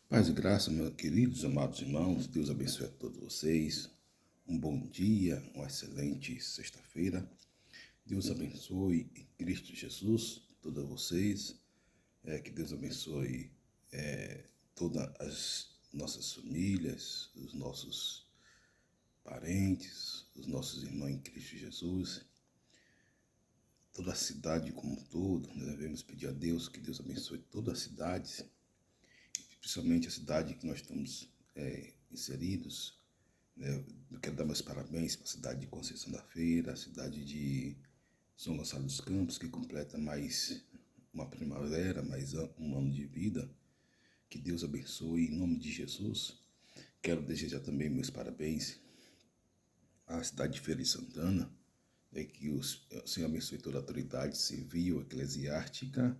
Paz e graça, meus queridos, amados irmãos, Deus abençoe a todos vocês. Um bom dia, uma excelente sexta-feira. Deus abençoe em Cristo Jesus todos vocês. Que Deus abençoe todas as nossas famílias, os nossos parentes, os nossos irmãos em Cristo Jesus. Toda a cidade como um todo, nós devemos pedir a Deus que Deus abençoe toda a cidade, principalmente a cidade que nós estamos inseridos. Eu quero dar meus parabéns para a cidade de Conceição da Feira, a cidade de São Gonçalo dos Campos, que completa mais uma primavera, mais um ano de vida. Que Deus abençoe em nome de Jesus. Quero desejar também meus parabéns à cidade de Feira de Santana, que o Senhor abençoe toda a autoridade civil, eclesiástica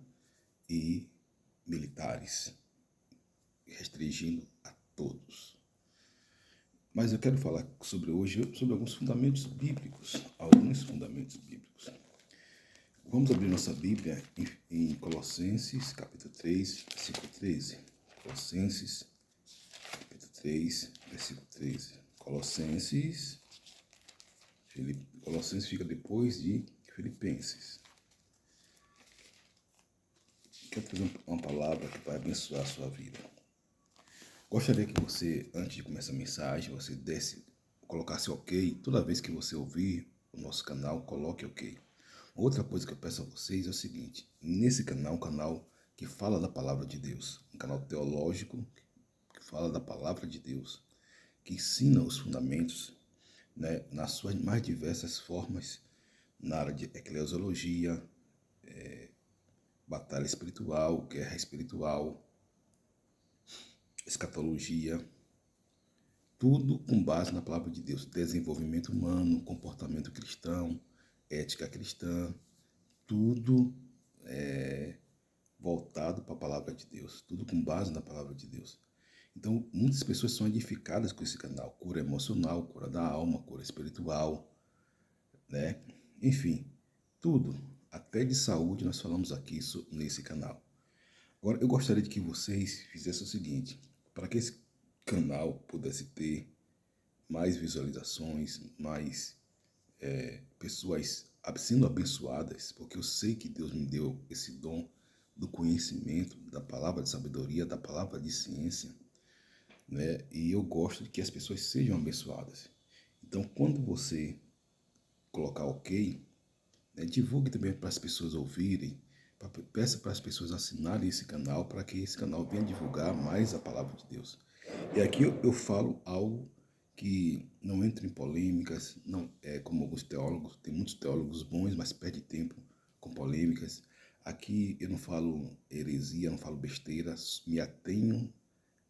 e militares, restringindo a todos. Mas eu quero falar hoje sobre alguns fundamentos bíblicos. Vamos abrir nossa Bíblia em Colossenses, capítulo 3, versículo 13. Colossenses, capítulo 3, versículo 13. Colossenses fica depois de Filipenses. Quero trazer uma palavra que vai abençoar a sua vida. Gostaria que você, antes de começar a mensagem, você colocasse OK. Toda vez que você ouvir o nosso canal, coloque OK. Outra coisa que eu peço a vocês é o seguinte: nesse canal, um canal que fala da palavra de Deus, um canal teológico que fala da palavra de Deus, que ensina os fundamentos, nas suas mais diversas formas, na área de eclesiologia, batalha espiritual, guerra espiritual, escatologia, tudo com base na palavra de Deus. Desenvolvimento humano, comportamento cristão, ética cristã, tudo voltado para a palavra de Deus, tudo com base na palavra de Deus. Então, muitas pessoas são edificadas com esse canal. Cura emocional, cura da alma, cura espiritual, Enfim, tudo, até de saúde, nós falamos aqui nesse canal. Agora, eu gostaria de que vocês fizessem o seguinte: para que esse canal pudesse ter mais visualizações, mais pessoas sendo abençoadas, porque eu sei que Deus me deu esse dom do conhecimento, da palavra de sabedoria, da palavra de ciência, E eu gosto de que as pessoas sejam abençoadas. Então, quando você colocar OK, divulgue também para as pessoas ouvirem, peça para as pessoas assinarem esse canal, para que esse canal venha divulgar mais a palavra de Deus. E aqui eu falo algo que não entra em polêmicas, não é como alguns teólogos, tem muitos teólogos bons, mas perde tempo com polêmicas. Aqui eu não falo heresia, não falo besteira, me atenho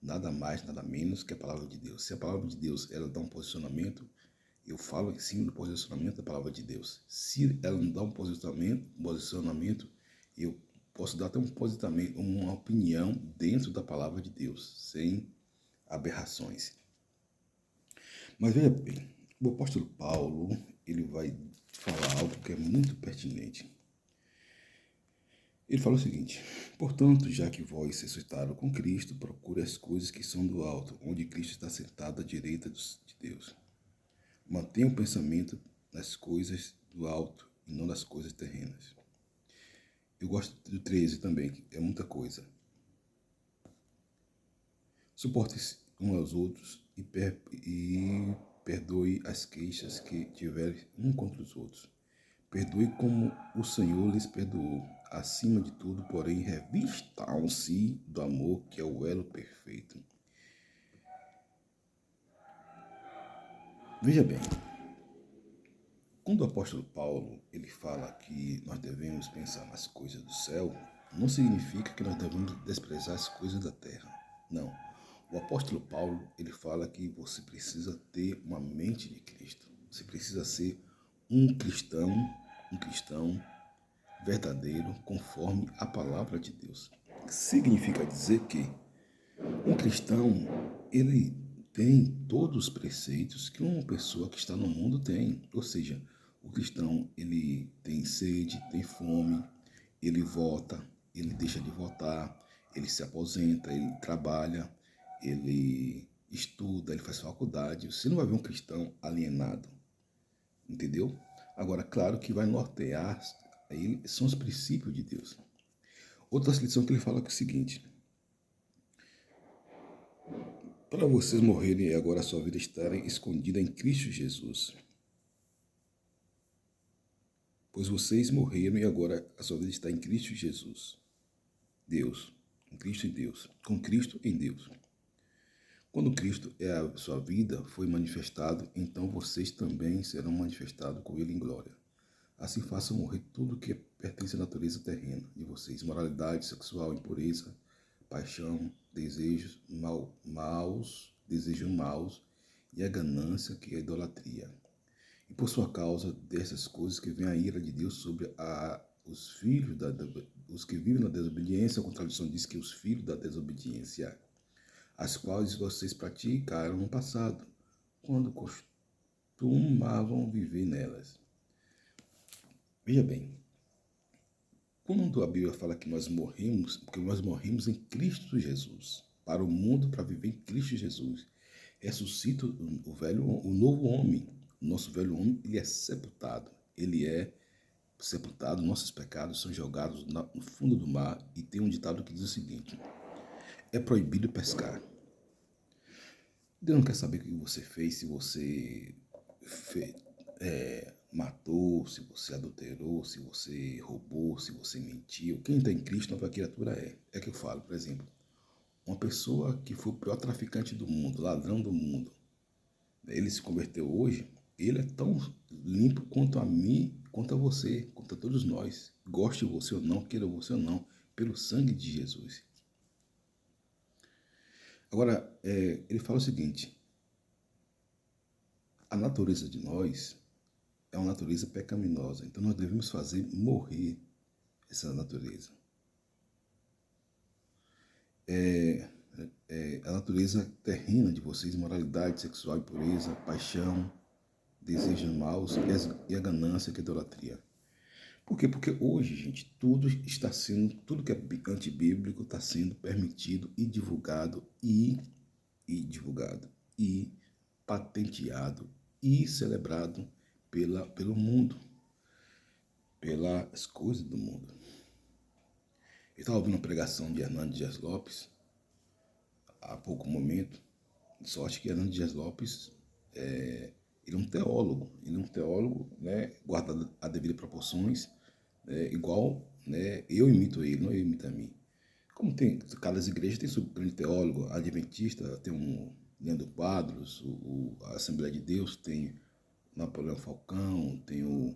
nada mais, nada menos que a palavra de Deus. Se a palavra de Deus ela dá um posicionamento, eu falo em cima do posicionamento da palavra de Deus. Se ela não dá um posicionamento, eu posso dar até um posicionamento, uma opinião dentro da palavra de Deus, sem aberrações. Mas veja bem, o apóstolo Paulo, ele vai falar algo que é muito pertinente. Ele fala o seguinte: portanto, já que vós ressuscitaram com Cristo, procure as coisas que são do alto, onde Cristo está sentado à direita de Deus. Mantenha o pensamento nas coisas do alto e não das coisas terrenas. Eu gosto do 13 também, que é muita coisa. Suporte-se uns aos outros e perdoe as queixas que tiverem um contra os outros. Perdoe como o Senhor lhes perdoou. Acima de tudo, porém, revistam-se do amor, que é o elo perfeito. Veja bem, quando o apóstolo Paulo ele fala que nós devemos pensar nas coisas do céu, não significa que nós devemos desprezar as coisas da terra. Não. O apóstolo Paulo ele fala que você precisa ter uma mente de Cristo. Você precisa ser um cristão verdadeiro, conforme a palavra de Deus. Significa dizer que um cristão, ele tem todos os preceitos que uma pessoa que está no mundo tem. Ou seja, o cristão, ele tem sede, tem fome, ele vota, ele deixa de votar, ele se aposenta, ele trabalha, ele estuda, ele faz faculdade, você não vai ver um cristão alienado, entendeu? Agora, claro que vai nortear ele são os princípios de Deus. Outra lição que ele fala é o seguinte: para vocês morrerem e agora a sua vida estarem escondida em Cristo Jesus. Pois vocês morreram e agora a sua vida está em Cristo Jesus. Deus, em Cristo em Deus, com Cristo em Deus. Quando Cristo é a sua vida, foi manifestado, então vocês também serão manifestados com Ele em glória. Assim façam morrer tudo que pertence à natureza terrena de vocês: moralidade sexual, impureza, paixão, desejos maus e a ganância, que é a idolatria. E por sua causa dessas coisas que vem a ira de Deus sobre os filhos, os que vivem na desobediência. A contradição diz que os filhos da desobediência, as quais vocês praticaram no passado, quando costumavam viver nelas. Veja bem, quando a Bíblia fala que nós morremos, porque nós morremos em Cristo Jesus, para o mundo, para viver em Cristo Jesus, ressuscita o novo homem. O nosso velho homem, ele é sepultado. Ele é sepultado, nossos pecados são jogados no fundo do mar. E tem um ditado que diz o seguinte: é proibido pescar. Deus não quer saber o que você fez, se você matou, se você adulterou, se você roubou, se você mentiu. Quem está em Cristo, nova criatura é. É que eu falo, por exemplo, uma pessoa que foi o pior traficante do mundo, ladrão do mundo, ele se converteu hoje, ele é tão limpo quanto a mim, quanto a você, quanto a todos nós. Goste você ou não, queira você ou não, pelo sangue de Jesus. Agora, ele fala o seguinte: a natureza de nós é uma natureza pecaminosa, então nós devemos fazer morrer essa natureza. A natureza terrena de vocês: moralidade sexual, impureza, paixão, desejos maus e a ganância, que é a idolatria. Por quê? Porque hoje, gente, tudo que é antibíblico está sendo permitido e divulgado e patenteado e celebrado pelo mundo, pelas coisas do mundo. Eu estava ouvindo uma pregação de Hernando Dias Lopes há pouco momento. Sorte que Hernando Dias Lopes ele é um teólogo, né, guardado a devidas proporções, igual, né, eu imito ele, não ele imita a mim. Como tem, cada igreja tem seu grande teólogo, a Adventista tem um Leandro Quadros, a Assembleia de Deus tem Napoleão Falcão, tem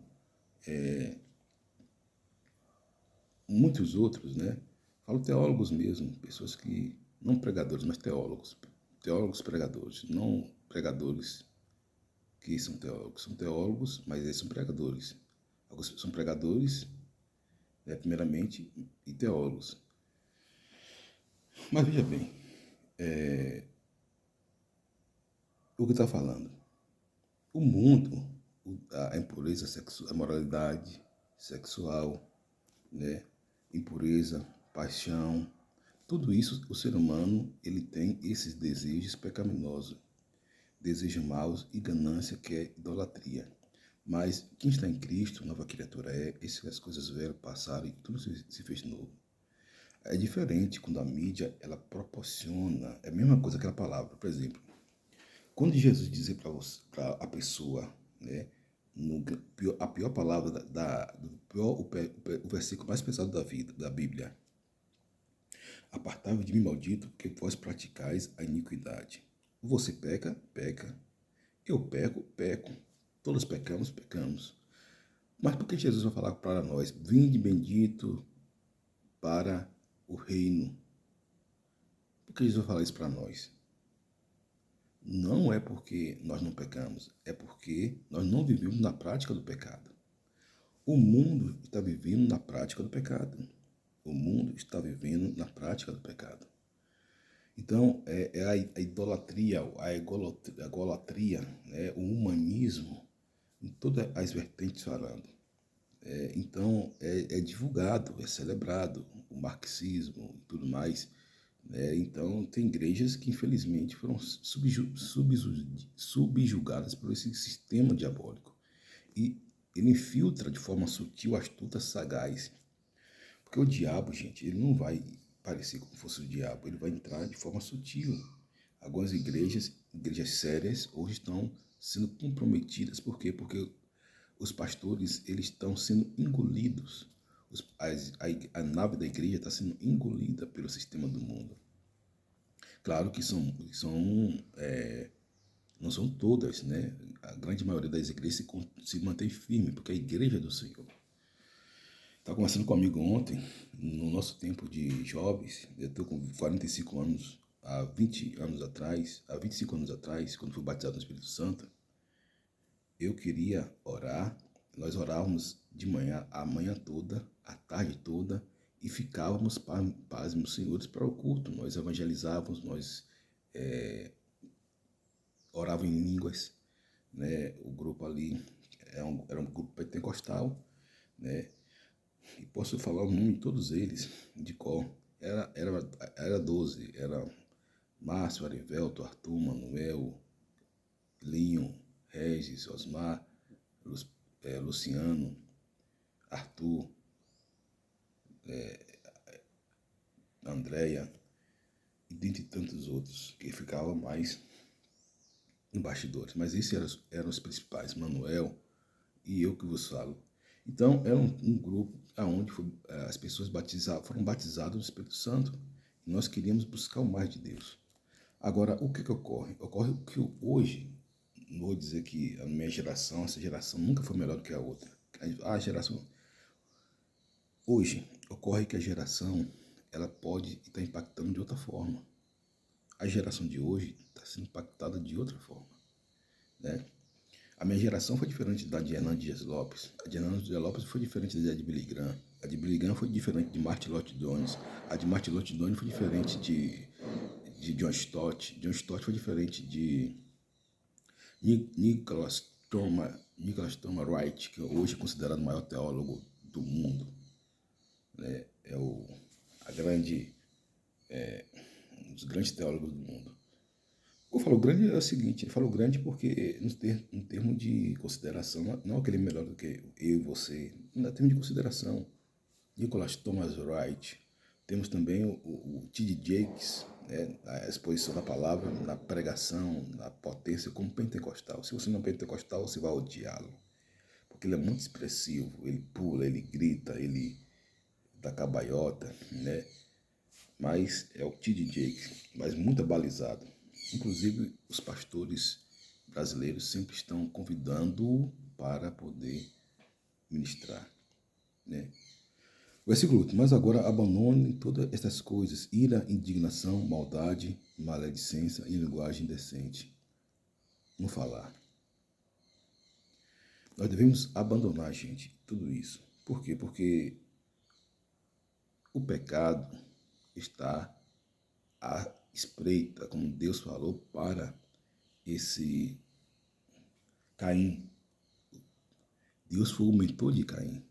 muitos outros, né? Falo teólogos mesmo, pessoas que, não pregadores, mas teólogos pregadores, não pregadores que são teólogos, mas eles são pregadores. Alguns são pregadores, né, primeiramente, e teólogos. Mas veja bem, o que está falando? O mundo, a impureza sexual, a moralidade sexual, né, impureza, paixão, tudo isso, o ser humano, ele tem esses desejos pecaminosos, desejos maus e ganância, que é idolatria. Mas quem está em Cristo, nova criatura é, essas coisas velhas passaram e tudo se fez novo. É diferente quando a mídia, ela proporciona, é a mesma coisa, aquela palavra, por exemplo, quando Jesus dizer para a pessoa, né, a pior palavra o versículo mais pesado da Bíblia: apartai-vos de mim, maldito, porque vós praticais a iniquidade. Você peca, peca. Eu peco, peco. Todos pecamos, pecamos. Mas por que Jesus vai falar para nós: vinde bendito para o reino? Por que Jesus vai falar isso para nós? Não é porque nós não pecamos, é porque nós não vivemos na prática do pecado. O mundo está vivendo na prática do pecado. O mundo está vivendo na prática do pecado. Então, a idolatria, a egolatria, né, o humanismo, em todas as vertentes falando. Então, é divulgado, é celebrado o marxismo e tudo mais, né? Então, tem igrejas que, infelizmente, foram subjugadas por esse sistema diabólico. E ele infiltra de forma sutil, astuta, sagaz. Porque o diabo, gente, ele não vai parecer como fosse o diabo, ele vai entrar de forma sutil. Algumas igrejas sérias, hoje estão sendo comprometidas. Por quê? Porque os pastores, eles estão sendo engolidos. A nave da igreja está sendo engolida pelo sistema do mundo. Claro que não são todas, né? A grande maioria das igrejas se mantém firme, porque é a igreja do Senhor. Estava conversando comigo ontem, no nosso tempo de jovens, eu estou com 45 anos, há 25 anos atrás, quando fui batizado no Espírito Santo, eu queria orar, nós orávamos de manhã, a manhã toda, a tarde toda, e ficávamos, pasmos, senhores, para o culto. Nós evangelizávamos, nós orávamos em línguas, né? O grupo ali era um grupo pentecostal, né? E posso falar o nome de todos eles, de cor. Era 12, era Márcio, Arivelto, Arthur, Manuel, Linho, Regis, Osmar, Luciano, Arthur, Andréia, e dentre tantos outros, que ficavam mais em bastidores. Mas esses eram os principais, Manuel e eu que vos falo. Então, era um grupo onde as pessoas foram batizadas no Espírito Santo. E nós queríamos buscar o mais de Deus. Agora, o que ocorre? Ocorre que hoje, não vou dizer que a minha geração, essa geração nunca foi melhor do que a outra. A geração... Hoje, ocorre que a geração, ela pode estar impactando de outra forma. A geração de hoje está sendo impactada de outra forma, né? A minha geração foi diferente da de Hernando Dias Lopes. A de Hernando Dias Lopes foi diferente da de Billy Graham. A de Billy Graham foi diferente de Martin Lloyd Jones. A de Martin Lloyd Jones foi diferente de John Stott. John Stott foi diferente de Nicholas Thomas Wright, que hoje é considerado o maior teólogo do mundo, né? A grande, um dos grandes teólogos do mundo. Eu falo grande é o seguinte, eu falo grande porque em termos de consideração, não aquele melhor do que eu e você, em termos de consideração, Nicholas Thomas Wright, temos também o T.D. Jakes, né, a exposição da palavra, na pregação, na potência, como pentecostal. Se você não é pentecostal, você vai odiá-lo, porque ele é muito expressivo, ele pula, ele grita, ele dá cabaiota, né? Mas é o T.D. Jakes, mas muito abalizado. Inclusive, os pastores brasileiros sempre estão convidando-o para poder ministrar, né? Versículo 8. Mas agora abandone todas estas coisas: ira, indignação, maldade, maledicência e linguagem indecente no falar. Nós devemos abandonar, gente, tudo isso. Por quê? Porque o pecado está à espreita, como Deus falou, para esse Caim. Deus foi o mentor de Caim.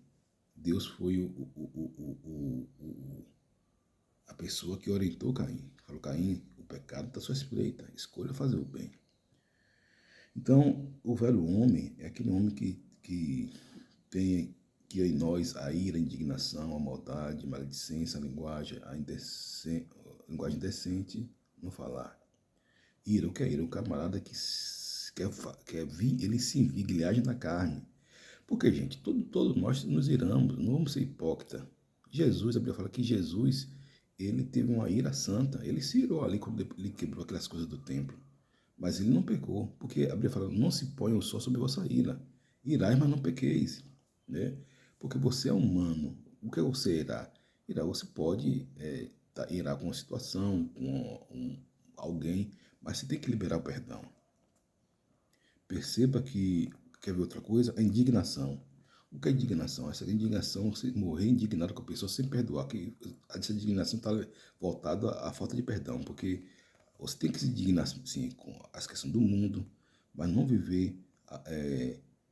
Deus foi a pessoa que orientou Caim. Falou, Caim, o pecado está à sua espreita, escolha fazer o bem. Então, o velho homem é aquele homem que tem que em nós a ira, a indignação, a maldade, a maledicência, a linguagem, linguagem decente no falar. Ira, o que é ira? O camarada que quer vir, ele se inviga, ele age na carne. Porque, gente, todos nós nos iramos, não vamos ser hipócritas. Jesus, a Bíblia fala que Jesus, ele teve uma ira santa, ele se irou ali quando ele quebrou aquelas coisas do templo. Mas ele não pecou, porque a Bíblia fala, não se ponha o sol sobre a vossa ira. Irai, mas não pequeis, né? Porque você é humano. O que você irá? Irá, você pode irá com uma situação, com alguém, mas você tem que liberar o perdão. Perceba que, quer ver outra coisa? A indignação. O que é indignação? Essa indignação, você morrer indignado com a pessoa sem perdoar, que essa indignação está voltada à falta de perdão, porque você tem que se indignar, sim, com as questões do mundo, mas não viver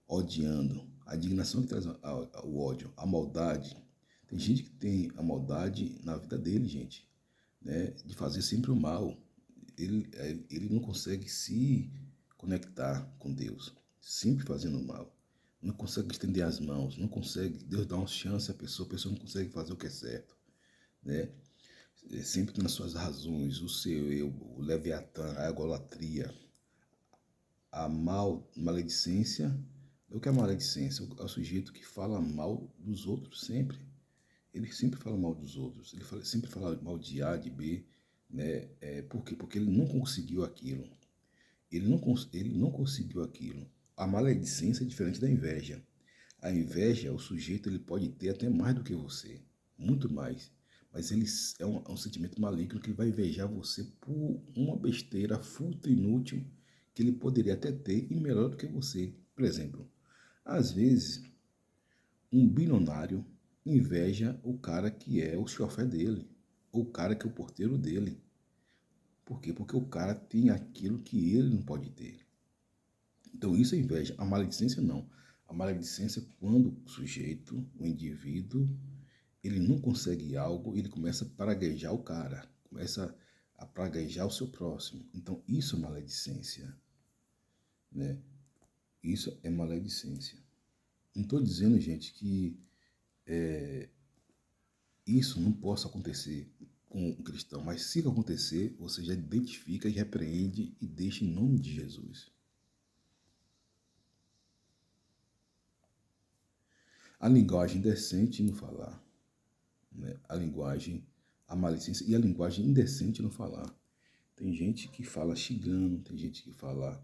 odiando. A indignação que traz o ódio, a maldade. Tem gente que tem a maldade na vida dele, gente. né, de fazer sempre o mal. Ele não consegue se conectar com Deus, sempre fazendo o mal. Não consegue estender as mãos, não consegue, Deus dá uma chance à pessoa, a pessoa não consegue fazer o que é certo, né? Sempre nas suas razões, o seu eu, o leviatã, a egolatria, a maledicência. O que é maledicência? É o sujeito que fala mal dos outros sempre. Ele sempre fala mal dos outros, sempre fala mal de A, de B, né? Por quê? Porque ele não conseguiu aquilo. Ele não conseguiu aquilo. A maledicência é diferente da inveja. A inveja, o sujeito ele pode ter até mais do que você, muito mais. Mas ele é um sentimento maligno que ele vai invejar você por uma besteira fútil, inútil, que ele poderia até ter e melhor do que você. Por exemplo, às vezes, um bilionário inveja o cara que é o chofé dele, ou o cara que é o porteiro dele. Por quê? Porque o cara tem aquilo que ele não pode ter. Então isso é inveja. A maledicência não. A maledicência é quando o sujeito, o indivíduo, ele não consegue algo, ele começa a praguejar o cara, começa a praguejar o seu próximo. Então isso é maledicência, né? Isso é maledicência. Não estou dizendo, gente, que isso não possa acontecer com um cristão, mas se acontecer, você já identifica e repreende e deixa em nome de Jesus. A linguagem decente no falar, né? A maledicência e a linguagem indecente no falar. Tem gente que fala xingando, tem gente que fala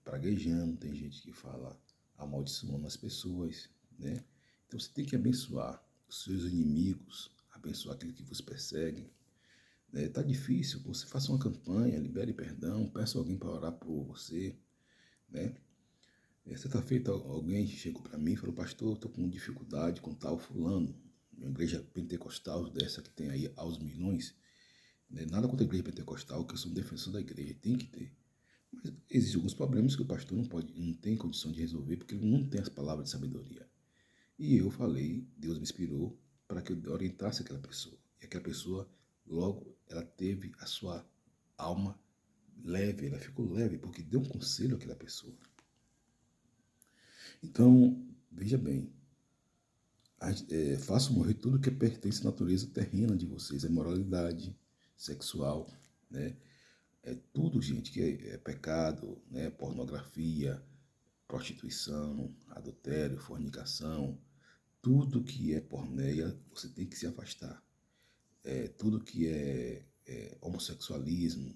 praguejando, tem gente que fala amaldiçoando as pessoas, né? Então você tem que abençoar os seus inimigos, abençoar aquele que vos persegue. Tá difícil, você faça uma campanha, libere perdão, peça alguém para orar por você, né? Certa-feita alguém chegou para mim e falou, pastor, estou com dificuldade com tal fulano, uma igreja pentecostal dessa que tem aí aos milhões, né? Nada contra a igreja pentecostal, que eu sou um defensor da igreja, tem que ter. Mas existem alguns problemas que o pastor não tem condição de resolver, porque ele não tem as palavras de sabedoria. E eu falei, Deus me inspirou para que eu orientasse aquela pessoa. E aquela pessoa, logo, ela teve a sua alma leve, ela ficou leve, porque deu um conselho àquela pessoa. Então, veja bem, faça morrer tudo que pertence à natureza terrena de vocês, a moralidade sexual, né? É tudo, gente, que é pecado, né? Pornografia, prostituição, adultério, fornicação, tudo que é porneia, você tem que se afastar. Tudo que é homossexualismo,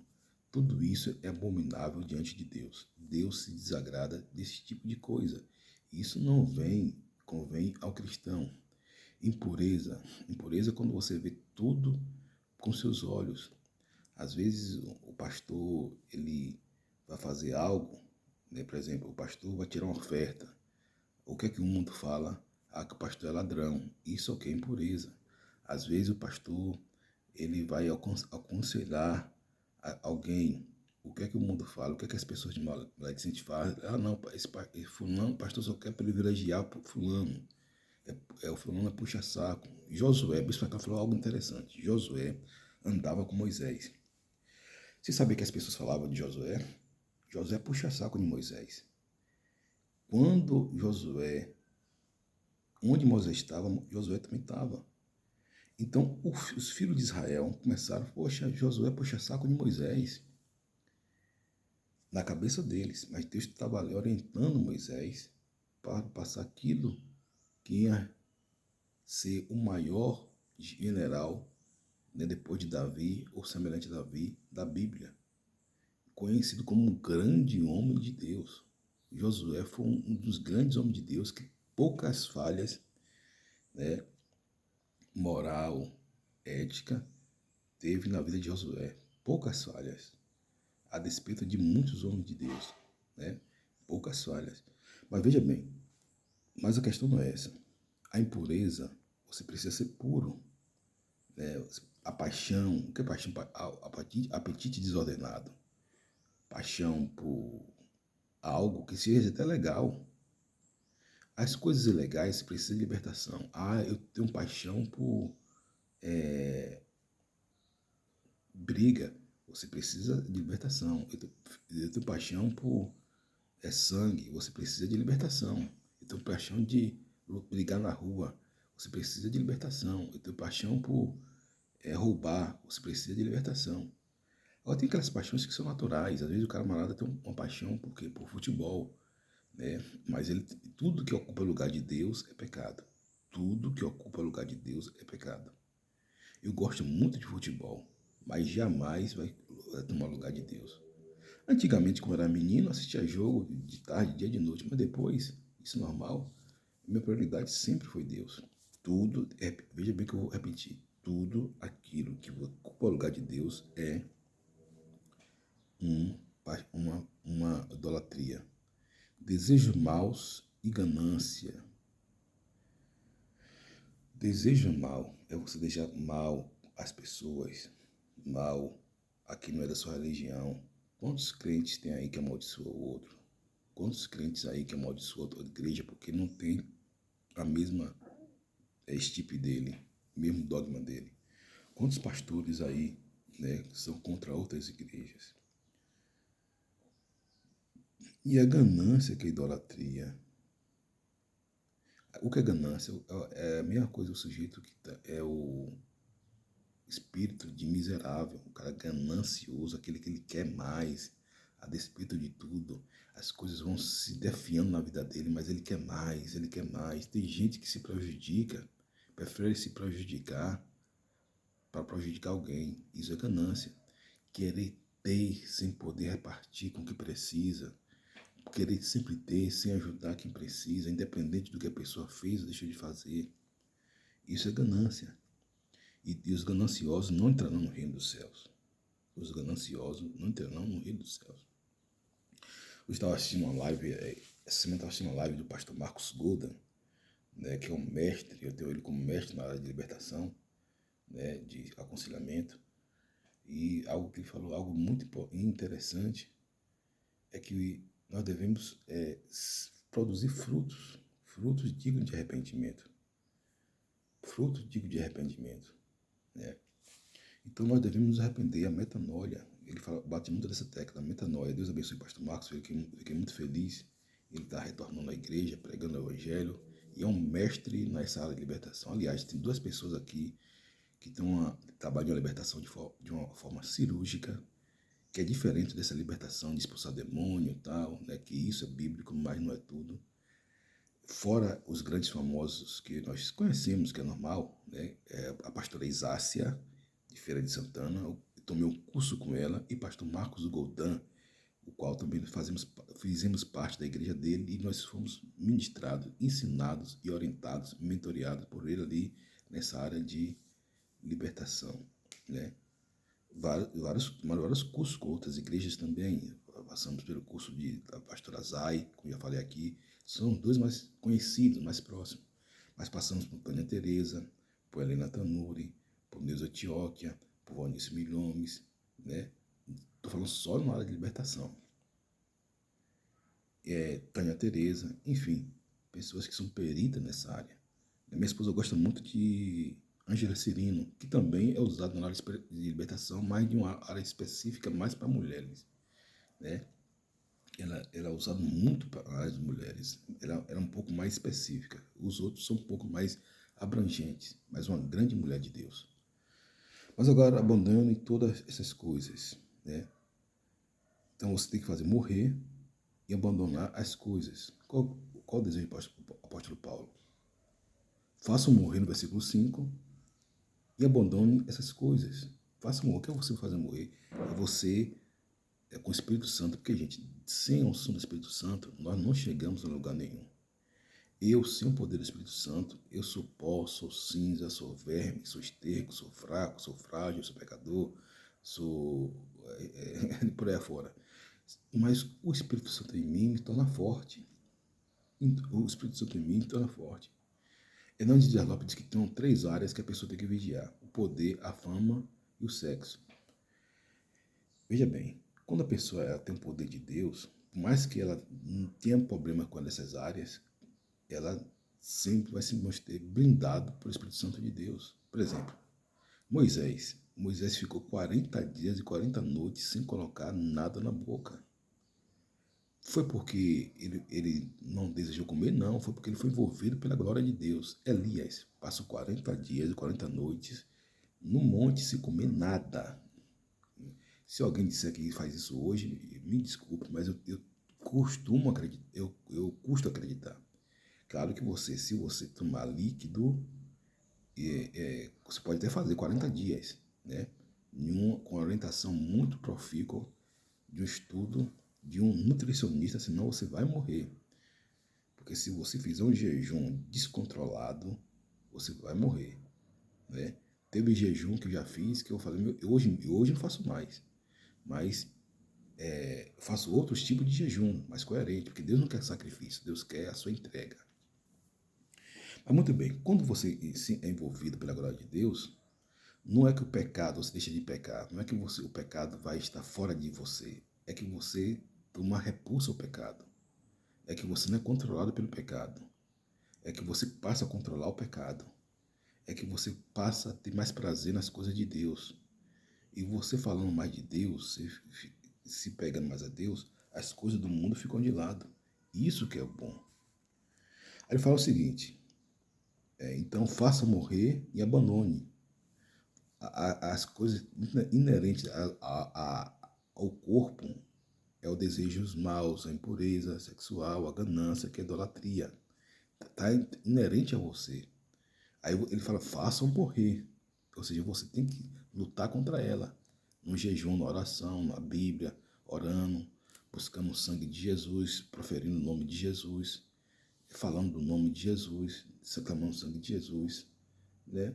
tudo isso é abominável diante de Deus. Deus se desagrada desse tipo de coisa. Isso não convém ao cristão. Impureza é quando você vê tudo com seus olhos. Às vezes o pastor, ele vai fazer algo, né? Por exemplo, o pastor vai tirar uma oferta. O que é que o mundo fala? Ah, que o pastor é ladrão. Isso é o que é impureza. Às vezes o pastor, ele vai aconselhar alguém. O que é que o mundo fala? O que é que as pessoas de maledicente falam? Ah, não, esse fulano, o pastor só quer privilegiar o fulano. O fulano é puxa-saco. Josué, bispo Cacá falou algo interessante. Josué andava com Moisés. Você sabia que as pessoas falavam de Josué? Josué puxa-saco de Moisés. Quando Josué, onde Moisés estava, Josué também estava. Então, os filhos de Israel começaram, poxa, Josué puxa-saco de Moisés. Na cabeça deles, mas Deus estava ali orientando Moisés para passar aquilo que ia ser o maior general, né, depois de Davi, ou semelhante a Davi, da Bíblia, conhecido como um grande homem de Deus. Josué foi um dos grandes homens de Deus que poucas falhas, né, moral, ética, teve na vida de Josué. Poucas falhas, a despeito de muitos homens de Deus, né? Poucas falhas. Mas veja bem, mas a questão não é essa. A impureza, você precisa ser puro, né? A paixão, o que é paixão? Apetite desordenado. Paixão por algo que seja até legal. As coisas ilegais precisam de libertação. Ah, eu tenho paixão por briga, você precisa de libertação. Eu tenho paixão por sangue, você precisa de libertação. Eu tenho paixão de brigar na rua, você precisa de libertação. Eu tenho paixão por roubar, você precisa de libertação. Agora tem aquelas paixões que são naturais. Às vezes o camarada tem uma paixão por futebol, né? Mas tudo que ocupa o lugar de Deus é pecado. Tudo que ocupa o lugar de Deus é pecado. Eu gosto muito de futebol, mas jamais vai tomar lugar de Deus. Antigamente, quando eu era menino, assistia jogo de tarde, dia de noite, mas depois, isso é normal, minha prioridade sempre foi Deus. Tudo, veja bem que eu vou repetir, tudo aquilo que ocupa o lugar de Deus é uma idolatria. Desejos maus e ganância. Desejo mal é você deixar mal as pessoas, mal a quem não é da sua religião. Quantos crentes tem aí que amaldiçoa o outro? Quantos crentes aí que amaldiçoa a outra igreja porque não tem a mesma estipe dele, o mesmo dogma dele? Quantos pastores aí, né, são contra outras igrejas? E a ganância que é idolatria. O que é ganância? É a mesma coisa do sujeito que é o espírito de miserável, o cara ganancioso, aquele que ele quer mais, a despeito de tudo. As coisas vão se defiando na vida dele, mas ele quer mais, ele quer mais. Tem gente que se prejudica, prefere se prejudicar para prejudicar alguém. Isso é ganância. Querer ter sem poder repartir com o que precisa. Querer sempre ter sem ajudar quem precisa, independente do que a pessoa fez ou deixou de fazer. Isso é ganância. E os gananciosos não entrarão no reino dos céus. Os gananciosos não entrarão no reino dos céus. Eu estava assistindo uma live, essa semana estava assistindo uma live do pastor Marcos Golden, né, que é um mestre, eu tenho ele como mestre na área de libertação, né, de aconselhamento. E algo que ele falou, algo muito interessante, é que nós devemos produzir frutos dignos de arrependimento. Frutos dignos de arrependimento, né? Então nós devemos nos arrepender, a metanoia. Ele bate muito nessa tecla, a metanoia. Deus abençoe o pastor Marcos, fiquei muito feliz. Ele está retornando à igreja, pregando o evangelho, e é um mestre nessa área de libertação. Aliás, tem duas pessoas aqui que trabalham a libertação de uma forma cirúrgica, que é diferente dessa libertação de expulsar demônio e tal, né? Que isso é bíblico, mas não é tudo. Fora os grandes famosos que nós conhecemos, que é normal, né? A pastora Isácia, de Feira de Santana, eu tomei um curso com ela, e pastor Marcos Goldan, o qual também fizemos parte da igreja dele, e nós fomos ministrados, ensinados e orientados, mentoreados por ele ali nessa área de libertação, né? Vários cursos com outras igrejas também. Passamos pelo curso da pastora Zay, como já falei aqui, são os dois mais conhecidos, mais próximos. Mas passamos por Tânia Teresa, por Helena Tanuri, por Neuza Antioquia, por Valnice Milhomes, né? Estou falando só na área de libertação. Tânia Teresa, enfim, pessoas que são peritas nessa área. Minha esposa gosta muito de Ângela Cirino, que também é usado na área de libertação, mas de uma área específica mais para mulheres, né? Ela é usada muito para a área de mulheres. Ela é um pouco mais específica. Os outros são um pouco mais abrangentes, mas uma grande mulher de Deus. Mas agora abandone todas essas coisas, né? Então você tem que fazer morrer e abandonar as coisas. Qual o desejo do apóstolo Paulo? Façam morrer no versículo 5 e abandone essas coisas. Faça morrer. O que é você fazer morrer? É você com o Espírito Santo, porque, gente, sem a unção do Espírito Santo, nós não chegamos a lugar nenhum. Eu, sem o poder do Espírito Santo, eu sou pó, sou cinza, sou verme, sou esterco, sou fraco, sou frágil, sou pecador, sou por aí afora. Mas o Espírito Santo em mim me torna forte. O Espírito Santo em mim me torna forte. Hernandes Dias Lopes diz que tem 3 áreas que a pessoa tem que vigiar: o poder, a fama e o sexo. Veja bem, quando a pessoa tem o poder de Deus, por mais que ela não tenha problema com essas áreas, ela sempre vai se mostrar blindado pelo Espírito Santo de Deus. Por exemplo, Moisés, Moisés ficou 40 dias e 40 noites sem colocar nada na boca. Foi porque ele não desejou comer? Não, foi porque ele foi envolvido pela glória de Deus. Elias passou 40 dias e 40 noites no monte sem comer nada. Se alguém disser que faz isso hoje, me desculpe, mas eu costumo acreditar, eu custo acreditar. Claro que se você tomar líquido, você pode até fazer 40 dias, né? Com a orientação muito profícua de um estudo de um nutricionista, senão você vai morrer. Porque se você fizer um jejum descontrolado, você vai morrer, né? Teve jejum que eu já fiz, que eu falei, hoje eu não faço mais, mas faço outros tipos de jejum, mais coerente, porque Deus não quer sacrifício, Deus quer a sua entrega. Mas muito bem, quando você é envolvido pela glória de Deus, não é que o pecado, você deixa de pecar, não é que o pecado vai estar fora de você, é que você toma repulsa ao pecado, é que você não é controlado pelo pecado, é que você passa a controlar o pecado, é que você passa a ter mais prazer nas coisas de Deus. E você falando mais de Deus, se pegando mais a Deus, as coisas do mundo ficam de lado. Isso que é o bom. Aí ele fala o seguinte, então faça morrer e abandone as coisas inerentes ao corpo, é o desejos maus, a impureza sexual, a ganância, que é a idolatria. Está inerente a você. Aí ele fala, façam morrer. Ou seja, você tem que lutar contra ela. No jejum, na oração, na Bíblia, orando, buscando o sangue de Jesus, proferindo o nome de Jesus, falando do nome de Jesus, clamando o sangue de Jesus, né?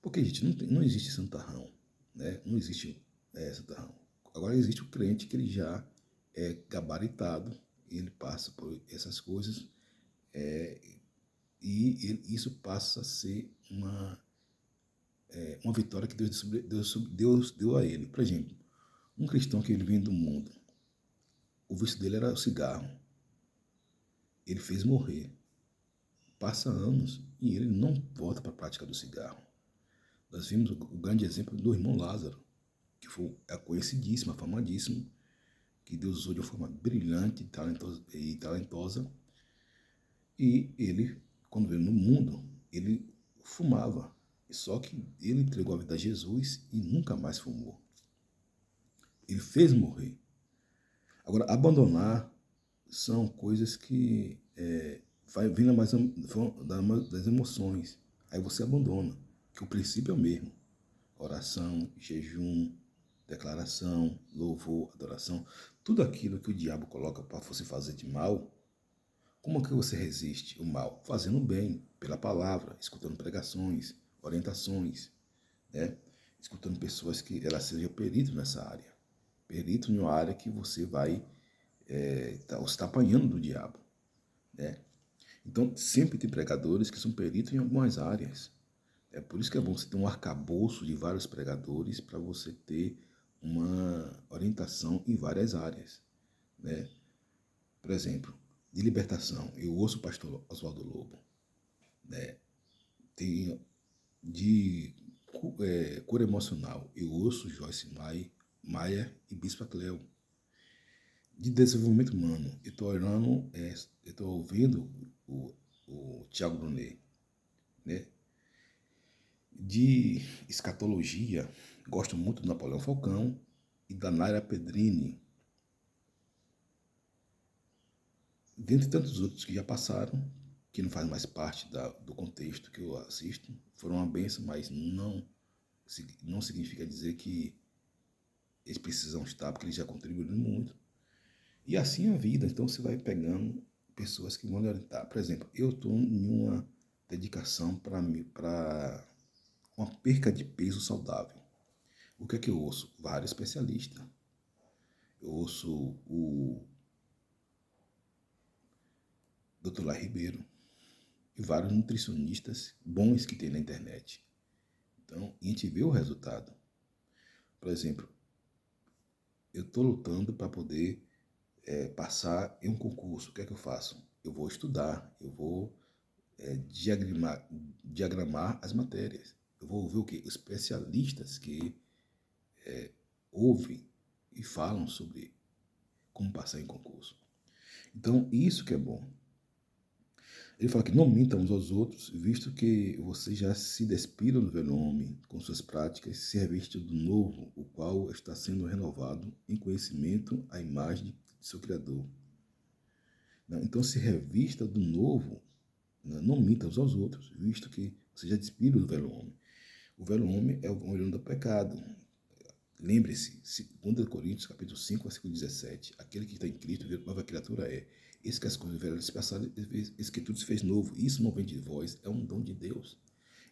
Porque, gente, não existe santarrão, né? Não existe santarrão. Agora existe o crente que ele já é gabaritado, ele passa por essas coisas, isso passa a ser uma vitória que Deus deu a ele. Por exemplo, um cristão que ele vem do mundo, o vício dele era o cigarro. Ele fez morrer. Passa anos e ele não volta para a prática do cigarro. Nós vimos o grande exemplo do irmão Lázaro, que foi conhecidíssimo, afamadíssimo, que Deus usou de uma forma brilhante e talentosa. E ele, quando veio no mundo, ele fumava. Só que ele entregou a vida a Jesus e nunca mais fumou. Ele fez morrer. Agora, abandonar são coisas que vai vindo das emoções. Aí você abandona, que o princípio é o mesmo. Oração, jejum, declaração, louvor, adoração. Tudo aquilo que o diabo coloca para você fazer de mal, como que você resiste o mal? Fazendo bem, pela palavra, escutando pregações, orientações, né? Escutando pessoas que elas sejam peritos nessa área. Perito em uma área que você vai você está apanhando do diabo, né? Então, sempre tem pregadores que são peritos em algumas áreas. É por isso que é bom você ter um arcabouço de vários pregadores para você ter uma orientação em várias áreas, né? Por exemplo, de libertação, eu ouço o pastor Oswaldo Lobo, né? Tem de cura emocional, eu ouço Joyce Maia e Bispa Cleo. De desenvolvimento humano, eu estou orando, eu estou ouvindo o Tiago Brunet, né? De escatologia, gosto muito do Napoleão Falcão e da Naira Pedrini, dentre tantos outros que já passaram, que não fazem mais parte do contexto que eu assisto, foram uma bênção, mas não significa dizer que eles precisam estar, porque eles já contribuíram muito. E assim é a vida, então você vai pegando pessoas que vão lhe orientar. Por exemplo, eu estou em uma dedicação para uma perca de peso saudável. O que é que eu ouço? Vários especialistas. Eu ouço o Dr. Lai Ribeiro e vários nutricionistas bons que tem na internet. Então, a gente vê o resultado. Por exemplo, eu estou lutando para poder passar em um concurso. O que é que eu faço? Eu vou estudar, eu vou diagramar as matérias. Eu vou ver o quê? Especialistas que ouvem e falam sobre como passar em concurso. Então, isso que é bom. Ele fala que não mintam uns aos outros, visto que vocês já se despiram do velho homem com suas práticas, se revestem do novo, o qual está sendo renovado em conhecimento à imagem de seu Criador. Então, se revista do novo, não minta uns aos outros, visto que vocês já despiram do velho homem. O velho homem é o homem do pecado. Lembre-se, 2 Coríntios, capítulo 5, versículo 17, aquele que está em Cristo, nova criatura é. Esse que as coisas velhas se passaram, esse que tudo se fez novo. Isso não vem de vós, é um dom de Deus.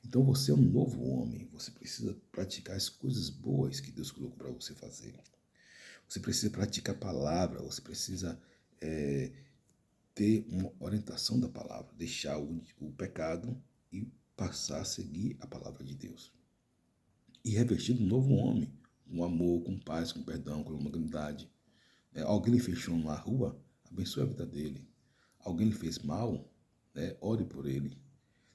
Então você é um novo homem, você precisa praticar as coisas boas que Deus colocou para você fazer. Você precisa praticar a palavra, você precisa ter uma orientação da palavra, deixar o pecado e passar a seguir a palavra de Deus. E revestir um novo homem, com amor, com paz, com perdão, com longanimidade. Alguém lhe fechou na rua, abençoe a vida dele. Alguém lhe fez mal, ore por ele.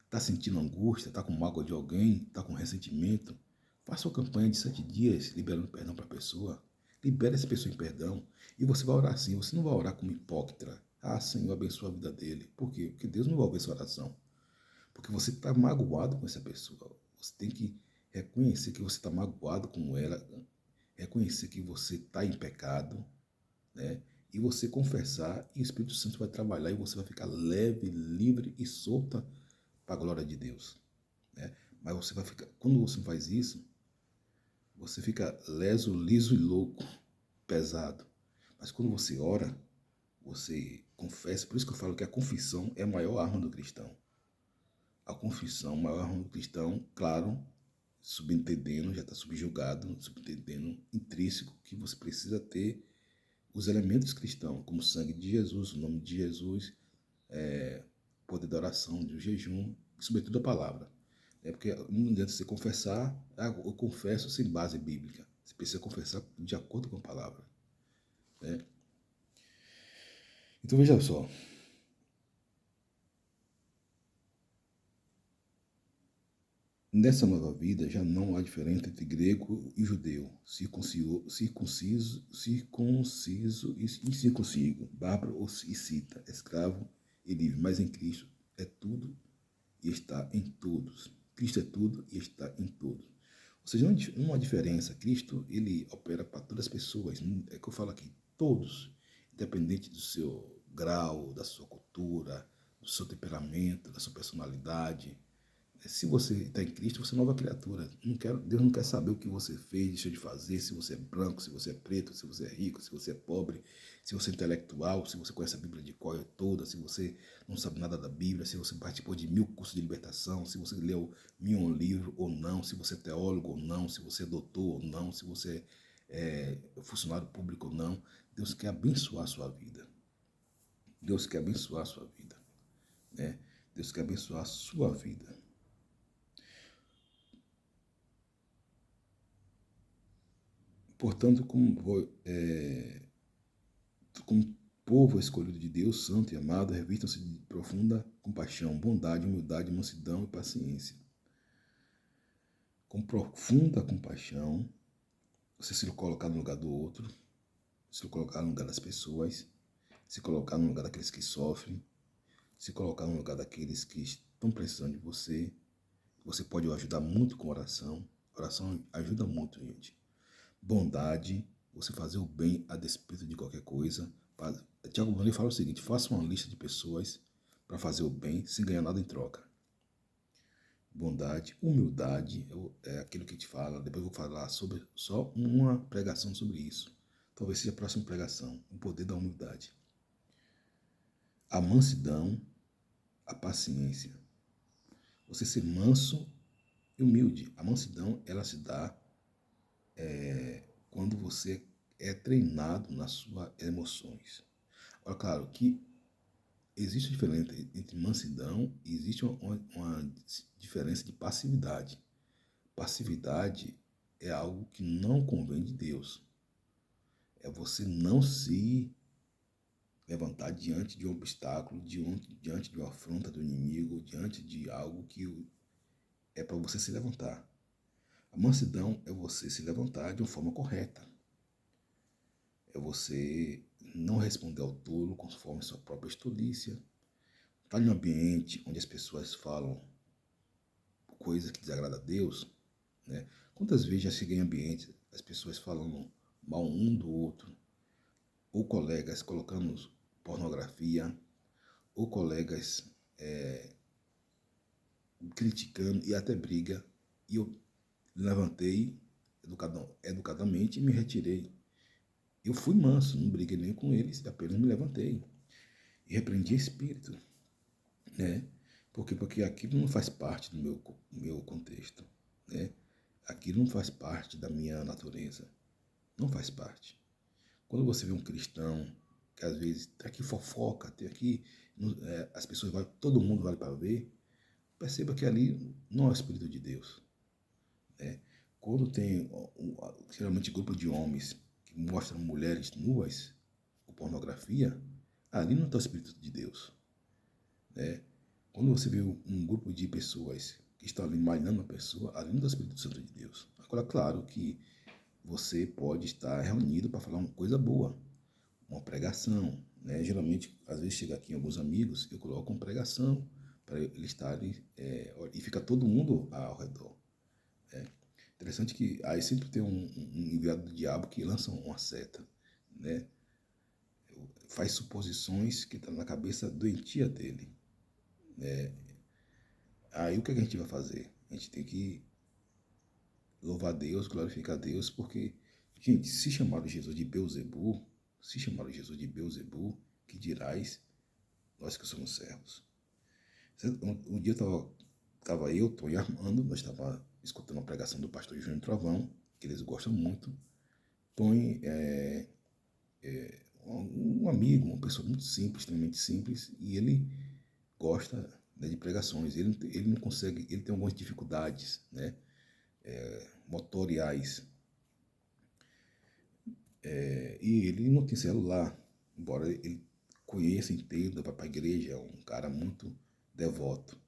Está sentindo angústia, está com mágoa de alguém, está com ressentimento, faça uma campanha de 7 dias liberando perdão para a pessoa. Libere essa pessoa em perdão. E você vai orar assim, você não vai orar como hipócrita. Ah, Senhor, abençoa a vida dele. Por quê? Porque Deus não vai ouvir sua oração. Porque você está magoado com essa pessoa. Você tem que reconhecer que você está magoado com ela, reconhecer que você está em pecado, né? E você confessar, e o Espírito Santo vai trabalhar e você vai ficar leve, livre e solta para a glória de Deus, né? Mas você vai ficar, quando você faz isso, você fica leso, liso e louco, pesado. Mas quando você ora, você confessa, por isso que eu falo que a confissão é a maior arma do cristão. A confissão, a maior arma do cristão, claro, subentendendo, já está subjugado, subentendendo, intrínseco, que você precisa ter os elementos cristãos, como o sangue de Jesus, o nome de Jesus, poder da oração, do jejum, e sobretudo a palavra. Porque não adianta você confessar, eu confesso sem base bíblica. Você precisa confessar de acordo com a palavra. Né? Então veja só. Nessa nova vida já não há diferença entre grego e judeu, circunciso e incircunciso, bárbaro ou escita, escravo e livre, mas em Cristo é tudo e está em todos. Cristo é tudo e está em todos. Ou seja, não há diferença. Cristo, ele opera para todas as pessoas. É o que eu falo aqui, todos, independente do seu grau, da sua cultura, do seu temperamento, da sua personalidade. Se você está em Cristo, você é nova criatura. Deus não quer saber o que você fez, deixou de fazer, se você é branco, se você é preto, se você é rico, se você é pobre, se você é intelectual, se você conhece a Bíblia de cor toda, se você não sabe nada da Bíblia, se você participou de 1000 cursos de libertação, se você leu 1000 livros ou não, se você é teólogo ou não, se você é doutor ou não, se você é funcionário público ou não. Deus quer abençoar a sua vida. Deus quer abençoar a sua vida. Né? Deus quer abençoar a sua vida. Portanto, como povo escolhido de Deus, santo e amado, revistam-se de profunda compaixão, bondade, humildade, mansidão e paciência. Com profunda compaixão, você se colocar no lugar do outro, se colocar no lugar das pessoas, se colocar no lugar daqueles que sofrem, se colocar no lugar daqueles que estão precisando de você. Você pode ajudar muito com oração. Oração ajuda muito, gente. Bondade, você fazer o bem a despeito de qualquer coisa. Tiago Brandi fala o seguinte: faça uma lista de pessoas para fazer o bem sem ganhar nada em troca. Bondade, humildade, é aquilo que te fala. Depois eu vou falar sobre só uma pregação sobre isso. Talvez seja a próxima pregação, o poder da humildade. A mansidão, a paciência. Você ser manso e humilde. A mansidão, ela se dá quando você é treinado nas suas emoções. Agora, claro que existe diferença entre mansidão e existe uma diferença de passividade. Passividade é algo que não convém de Deus. É você não se levantar diante de um obstáculo, diante de uma afronta do inimigo, diante de algo que é para você se levantar. A mansidão é você se levantar de uma forma correta. É você não responder ao tolo conforme sua própria estulícia. Está em um ambiente onde as pessoas falam coisa que desagrada a Deus, né? Quantas vezes já cheguei em ambientes, as pessoas falando mal um do outro, ou colegas colocando pornografia, ou colegas criticando e até briga, e eu levantei educadamente e me retirei. Eu fui manso, não briguei nem com eles, apenas me levantei e repreendi espírito, né? Porque aquilo não faz parte do meu contexto, né? Aquilo não faz parte da minha natureza, não faz parte. Quando você vê um cristão que às vezes tem aqui fofoca, tem aqui as pessoas vai, todo mundo vai para ver, perceba que ali não é o Espírito de Deus, né? Quando tem geralmente grupo de homens que mostram mulheres nuas ou pornografia, ali não está o Espírito de Deus, né? Quando você vê um grupo de pessoas que estão ali malhando a pessoa, ali não está o Espírito Santo de Deus. Agora, claro que você pode estar reunido para falar uma coisa boa, uma pregação, né? Geralmente, às vezes chega aqui alguns amigos, eu coloco uma pregação para eles estarem, e fica todo mundo ao redor. Interessante que aí sempre tem um enviado do diabo que lança uma seta, né? Faz suposições que estão na cabeça doentia dele. Aí o que a gente vai fazer? A gente tem que louvar a Deus, glorificar a Deus, porque, gente, se chamaram Jesus de Beuzebu, que dirás nós que somos servos. Um dia estava eu, Tom e Armando, nós estávamos escutando uma pregação do pastor Júnior Trovão, que eles gostam muito. Tom um amigo, uma pessoa muito simples, extremamente simples, e ele gosta, né, de pregações. Ele não consegue, ele tem algumas dificuldades, né, motoriais, e ele não tem celular, embora ele conheça, entenda, vai para a igreja, é um cara muito devoto,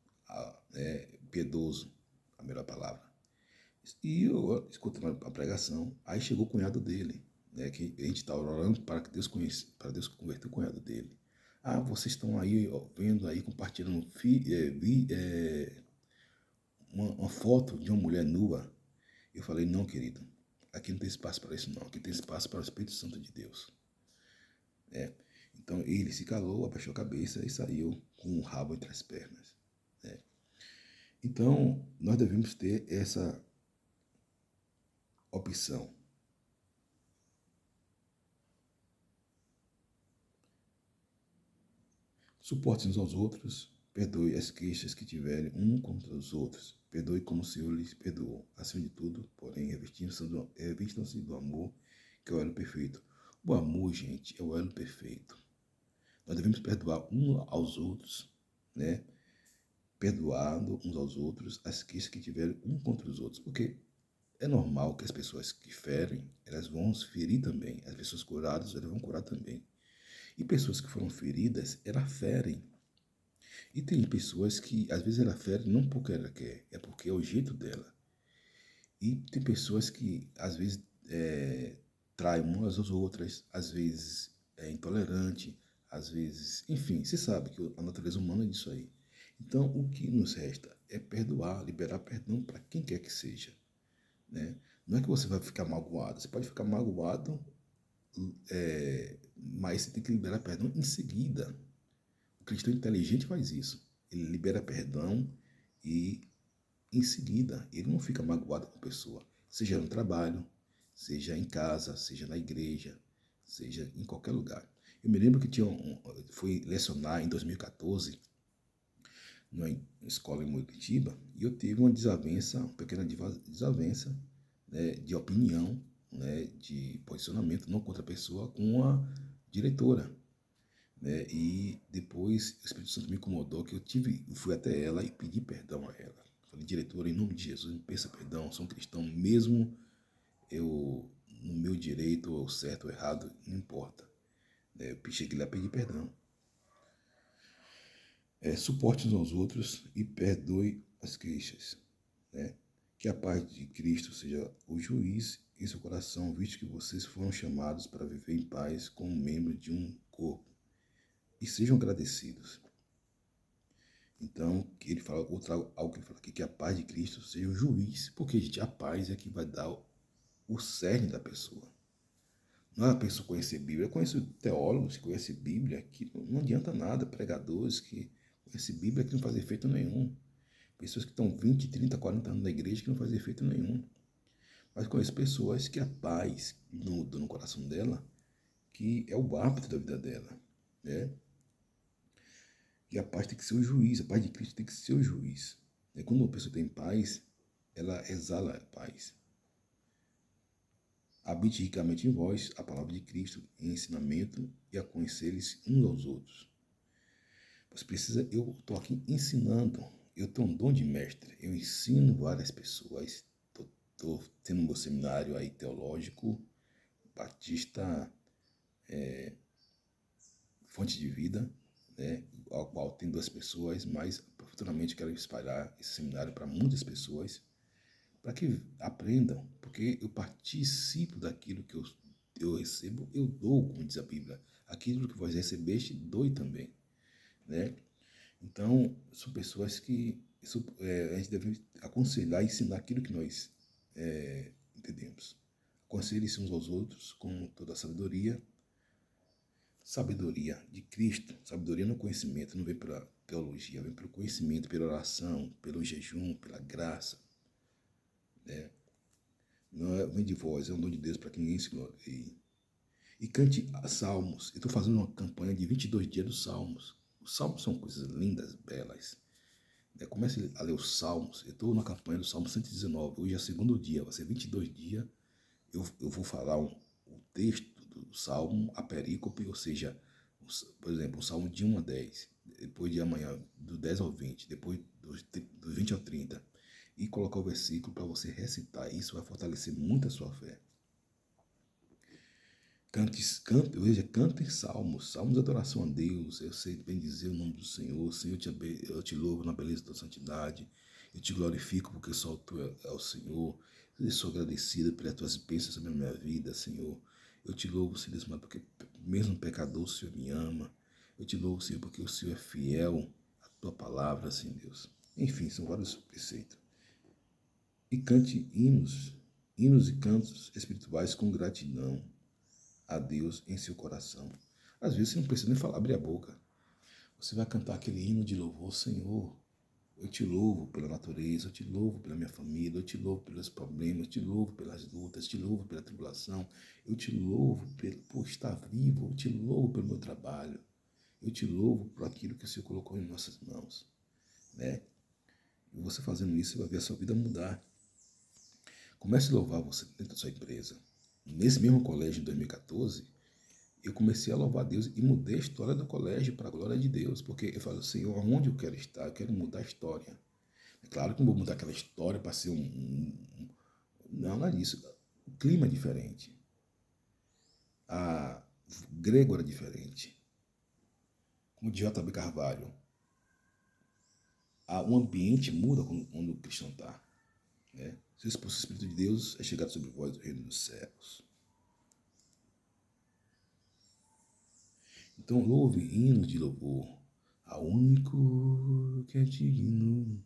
piedoso, a melhor palavra. E eu escutando a pregação, aí chegou o cunhado dele, né, que a gente estava orando para que Deus conhecesse, para Deus converter o cunhado dele. Ah, vocês estão aí ó, vendo aí, compartilhando uma foto de uma mulher nua. Eu falei, não, querido, aqui não tem espaço para isso não, aqui tem espaço para o Espírito Santo de Deus. Né? Então ele se calou, abaixou a cabeça e saiu com o rabo entre as pernas. Né? Então nós devemos ter essa opção. Suporte uns aos outros, perdoe as queixas que tiverem um contra os outros, perdoe como o Senhor lhes perdoou. Acima de tudo, porém, revistam-se do amor, que é o elo perfeito. O amor, gente, é o elo perfeito. Nós devemos perdoar uns aos outros, né? Perdoando uns aos outros as queixas que tiverem um contra os outros, porque é normal que as pessoas que ferem, elas vão se ferir também. As pessoas curadas, elas vão curar também. E pessoas que foram feridas, elas ferem. E tem pessoas que, às vezes, ela fere não porque ela quer, é porque é o jeito dela. E tem pessoas que, às vezes, traem umas às outras, às vezes é intolerante, às vezes... Enfim, você sabe que a natureza humana é disso aí. Então, o que nos resta é perdoar, liberar perdão para quem quer que seja. Né? Não é que você vai ficar magoado. Você pode ficar magoado, mas você tem que liberar perdão em seguida. O cristão inteligente faz isso. Ele libera perdão e, em seguida, ele não fica magoado com a pessoa. Seja no trabalho, seja em casa, seja na igreja, seja em qualquer lugar. Eu me lembro que fui lecionar em 2014, numa escola em Muritiba, e eu tive uma pequena desavença, né, de opinião, né, de posicionamento, não contra a pessoa, com a diretora. Né? E depois o Espírito Santo me incomodou, que eu fui até ela e pedi perdão a ela. Falei, diretora, em nome de Jesus, me peça perdão, sou um cristão, mesmo eu, no meu direito, ou certo ou errado, não importa. Né? Eu cheguei lá a pedir perdão. Suporte uns aos outros e perdoe as queixas. Né? Que a paz de Cristo seja o juiz em seu coração, visto que vocês foram chamados para viver em paz como membro de um corpo. E sejam agradecidos. Então, que ele fala, algo que ele fala aqui, que a paz de Cristo seja o juiz. Porque, gente, a paz é que vai dar o cerne da pessoa. Não é a pessoa conhecer Bíblia. Eu conheço teólogos que conhecem Bíblia, que não adianta nada. Pregadores que conhecem Bíblia que não fazem efeito nenhum. Pessoas que estão 20, 30, 40 anos na igreja que não fazem efeito nenhum. Mas conheço pessoas que a paz no coração dela, que é o árbitro da vida dela, né? E a paz tem que ser o juiz, a paz de Cristo tem que ser o juiz. E quando uma pessoa tem paz, ela exala a paz. Habite ricamente em vós a palavra de Cristo em ensinamento e a conhecer-lhes uns aos outros. Você precisa, eu estou aqui ensinando, eu tenho um dom de mestre, eu ensino várias pessoas, estou tendo meu seminário aí teológico, Batista Fonte de Vida, né, ao qual tem 2 pessoas, mas futuramente quero espalhar esse seminário para muitas pessoas, para que aprendam, porque eu participo daquilo que eu recebo, eu dou, como diz a Bíblia. Aquilo que vós recebeste, doe também, né? Então, são pessoas que a gente deve aconselhar e ensinar aquilo que nós entendemos. Aconselhe-se uns aos outros com toda a sabedoria. Sabedoria de Cristo. Sabedoria no conhecimento, não vem pela teologia, vem pelo conhecimento, pela oração, pelo jejum, pela graça, né? Não vem de vós, é um dom de Deus para que ninguém se glorie. E cante salmos. Eu estou fazendo uma campanha de 22 dias dos salmos. Os salmos são coisas lindas, belas. Comece a ler os salmos. Eu estou na campanha do Salmo 119. Hoje é o 2º dia, vai ser 22 dias. Eu vou falar o texto do salmo, a perícope, ou seja, por exemplo, o salmo de 1 a 10. Depois de amanhã, do 10 ao 20. Depois do 20 ao 30. E colocar o versículo para você recitar. Isso vai fortalecer muito a sua fé. Cantem salmos, salmos de adoração a Deus. Eu sei bem dizer o nome do Senhor. Senhor, eu te louvo na beleza da santidade. Eu te glorifico porque só tu é o Senhor. Eu sou agradecido pelas tuas bênçãos sobre a minha vida, Senhor. Eu te louvo, Senhor, porque mesmo pecador, o Senhor me ama. Eu te louvo, Senhor, porque o Senhor é fiel à tua palavra, Senhor Deus. Enfim, são vários preceitos. E cante hinos e cantos espirituais com gratidão a Deus em seu coração. Às vezes você não precisa nem falar, abrir a boca. Você vai cantar aquele hino de louvor, Senhor. Eu te louvo pela natureza, eu te louvo pela minha família, eu te louvo pelos problemas, eu te louvo pelas lutas, eu te louvo pela tribulação, eu te louvo por estar vivo, eu te louvo pelo meu trabalho, eu te louvo por aquilo que o Senhor colocou em nossas mãos, né? E você fazendo isso, você vai ver a sua vida mudar. Comece a louvar você dentro da sua empresa. Nesse mesmo colégio, em 2014, eu comecei a louvar a Deus e mudei a história do colégio para a glória de Deus, porque eu falo, Senhor, aonde eu quero estar? Eu quero mudar a história. É claro que não vou mudar aquela história para ser não, não é isso. O clima é diferente. A grego era diferente. Como de J.B. Carvalho. O ambiente muda quando o cristão está. Né? Se o Espírito de Deus é chegado sobre vós do reino dos céus. Então louve hinos de louvor ao único que é digno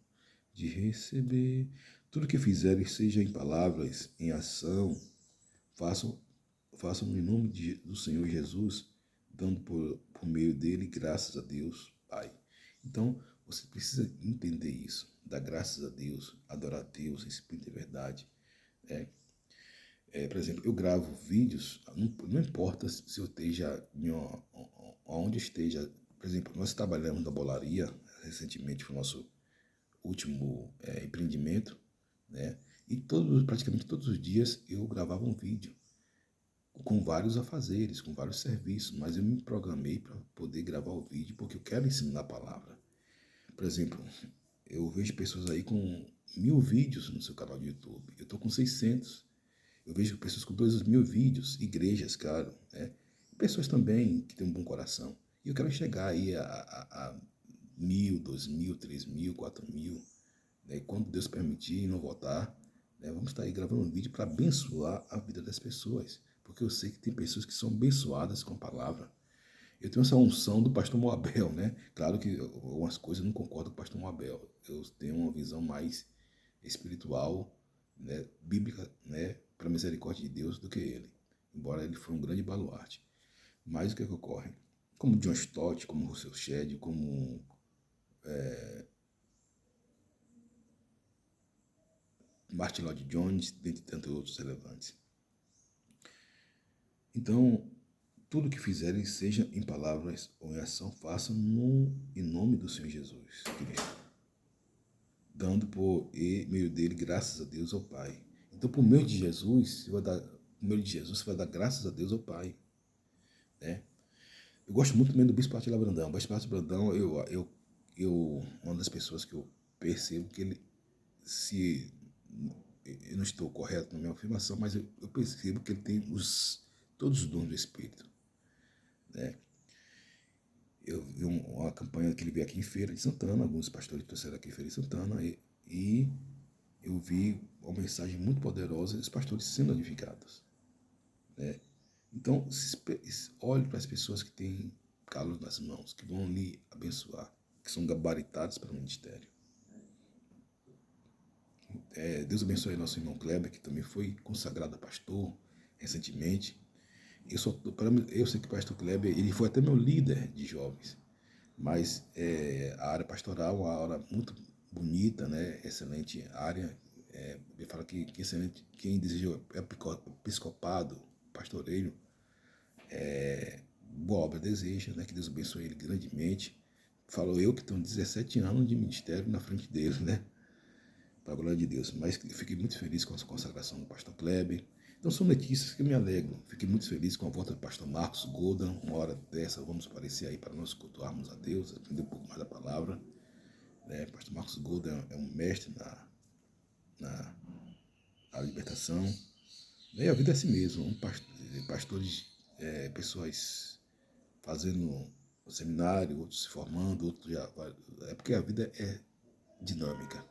de receber. Tudo que fizerem, seja em palavras, em ação, façam em nome do Senhor Jesus, dando por meio dele graças a Deus, Pai. Então, você precisa entender isso, dar graças a Deus, adorar a Deus em espírito e verdade. Por exemplo, eu gravo vídeos, não importa se eu esteja onde esteja. Por exemplo, nós trabalhamos na bolaria, recentemente foi o nosso último empreendimento, né? E praticamente todos os dias eu gravava um vídeo com vários afazeres, com vários serviços, mas eu me programei para poder gravar o vídeo porque eu quero ensinar a palavra. Por exemplo, eu vejo pessoas aí com 1000 vídeos no seu canal de YouTube, eu estou com 600. Eu vejo pessoas com 2000 vídeos, igrejas, claro, né? E pessoas também que têm um bom coração. E eu quero chegar aí a 1000, 2000, 3000, 4000, né? Quando Deus permitir e não voltar, né? Vamos estar aí gravando um vídeo para abençoar a vida das pessoas, porque eu sei que tem pessoas que são abençoadas com a palavra. Eu tenho essa unção do pastor Moabel, né? Claro que algumas coisas eu não concordo com o pastor Moabel. Eu tenho uma visão mais espiritual, né, bíblica, né, para a misericórdia de Deus do que ele. Embora ele foi um grande baluarte. Mas o que é que ocorre? Como John Stott, como Russell Shedd, como Martin Lloyd Jones, dentre tantos outros relevantes. Então, tudo que fizerem, seja em palavras ou em ação, façam em nome do Senhor Jesus Cristo, dando por meio dele graças a Deus ao Pai. Então, por meio de Jesus, você vai dar graças a Deus ao Pai, né? Eu gosto muito também do Bispo Átila Brandão. O Bispo Átila Brandão, uma das pessoas que eu percebo que ele, se eu não estou correto na minha afirmação, mas eu percebo que ele tem todos os dons do Espírito, né? Eu vi uma campanha que ele veio aqui em Feira de Santana, alguns pastores trouxeram aqui em Feira de Santana, e eu vi uma mensagem muito poderosa e os pastores sendo edificados, né? Então, olhe para as pessoas que têm calos nas mãos, que vão lhe abençoar, que são gabaritados para o ministério. Deus abençoe nosso irmão Kleber, que também foi consagrado a pastor recentemente. Eu sei que o pastor Kleber, ele foi até meu líder de jovens, mas a área pastoral é uma área muito bonita, né? Excelente área. Eu falo que excelente, quem deseja episcopado, pastoreiro, boa obra deseja, né? Que Deus abençoe ele grandemente. Falo eu que tenho 17 anos de ministério na frente dele, né? Para a glória de Deus. Mas fiquei muito feliz com a consagração do pastor Kleber. Então são notícias que me alegram. Fiquei muito feliz com a volta do pastor Marcos Golden. Uma hora dessa vamos aparecer aí para nós cultuarmos a Deus, aprender um pouco mais da palavra. O pastor Marcos Golden é um mestre na libertação. E a vida é assim mesmo. Pastores, pessoas fazendo o seminário, outros se formando, outros já. É porque a vida é dinâmica,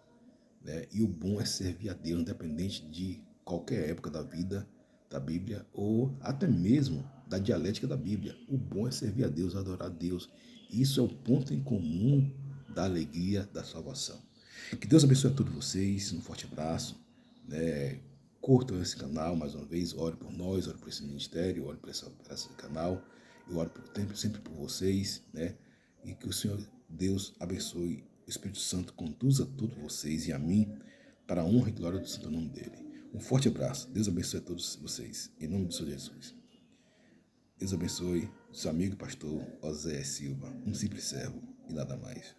né? E o bom é servir a Deus, independente de qualquer época da vida, da Bíblia, ou até mesmo da dialética da Bíblia. O bom é servir a Deus, adorar a Deus. Isso é o ponto em comum da alegria da salvação. Que Deus abençoe a todos vocês. Um forte abraço, né? Curtam esse canal mais uma vez. Ore por nós, ore por esse ministério, ore por esse canal. Eu oro sempre por vocês, né? E que o Senhor Deus abençoe, o Espírito Santo conduza a todos vocês e a mim para a honra e glória do santo nome dele. Um forte abraço. Deus abençoe a todos vocês. Em nome do Senhor Jesus. Deus abençoe seu amigo pastor Osé Silva, um simples servo e nada mais.